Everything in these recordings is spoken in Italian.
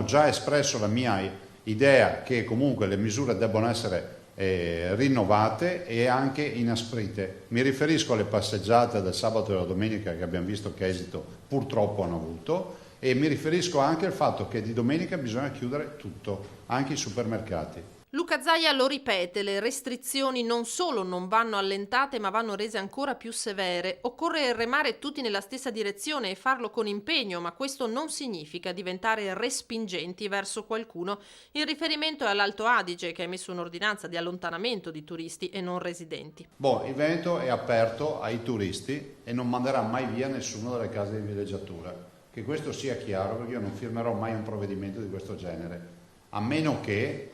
Ho già espresso la mia idea che comunque le misure debbano essere rinnovate e anche inasprite. Mi riferisco alle passeggiate del sabato e della domenica che abbiamo visto che esito purtroppo hanno avuto, e mi riferisco anche al fatto che di domenica bisogna chiudere tutto, anche i supermercati. Luca Zaia lo ripete, le restrizioni non solo non vanno allentate ma vanno rese ancora più severe. Occorre remare tutti nella stessa direzione e farlo con impegno, ma questo non significa diventare respingenti verso qualcuno. Il riferimento è all'Alto Adige, che ha emesso un'ordinanza di allontanamento di turisti e non residenti. Il Veneto è aperto ai turisti e non manderà mai via nessuno dalle case di villeggiatura. Che questo sia chiaro, perché io non firmerò mai un provvedimento di questo genere. A meno che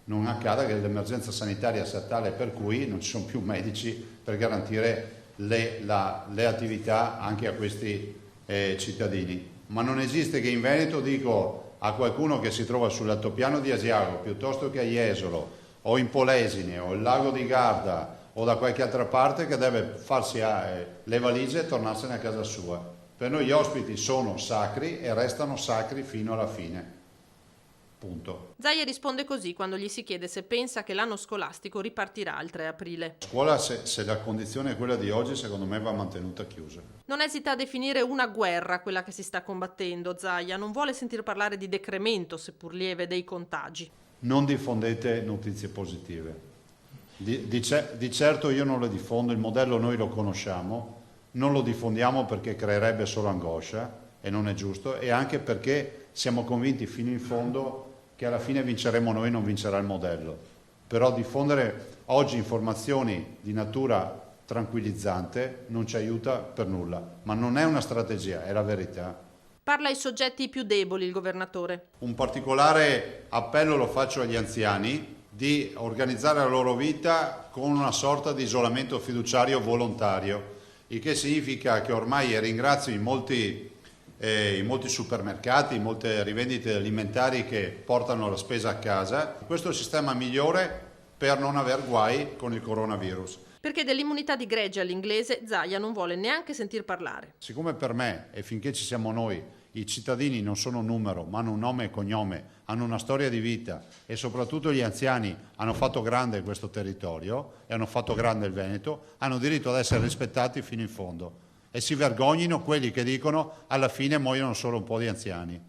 non accada che l'emergenza sanitaria sia tale per cui non ci sono più medici per garantire le attività anche a questi cittadini. Ma non esiste che in Veneto dico a qualcuno che si trova sull'altopiano di Asiago, piuttosto che a Jesolo, o in Polesine, o il lago di Garda, o da qualche altra parte, che deve farsi le valigie e tornarsene a casa sua. Per noi gli ospiti sono sacri e restano sacri fino alla fine. Punto. Zaia risponde così quando gli si chiede se pensa che l'anno scolastico ripartirà il 3 aprile. La scuola, se la condizione è quella di oggi, secondo me va mantenuta chiusa. Non esita a definire una guerra quella che si sta combattendo. Zaia non vuole sentir parlare di decremento, seppur lieve, dei contagi. Non diffondete notizie positive. Di certo io non le diffondo, il modello noi lo conosciamo, non lo diffondiamo perché creerebbe solo angoscia e non è giusto, e anche perché siamo convinti fino in fondo che alla fine vinceremo noi, non vincerà il modello. Però diffondere oggi informazioni di natura tranquillizzante non ci aiuta per nulla, ma non è una strategia, è la verità. Parla ai soggetti più deboli il governatore. Un particolare appello lo faccio agli anziani di organizzare la loro vita con una sorta di isolamento fiduciario volontario, il che significa che ormai ringrazio in molti supermercati, in molte rivendite alimentari che portano la spesa a casa. Questo è il sistema migliore per non aver guai con il coronavirus. Perché dell'immunità di gregge all'inglese Zaia non vuole neanche sentir parlare. Siccome per me, e finché ci siamo noi, i cittadini non sono un numero, ma hanno un nome e cognome, hanno una storia di vita, e soprattutto gli anziani hanno fatto grande questo territorio e hanno fatto grande il Veneto, hanno diritto ad essere rispettati fino in fondo. E si vergognino quelli che dicono alla fine muoiono solo un po' di anziani.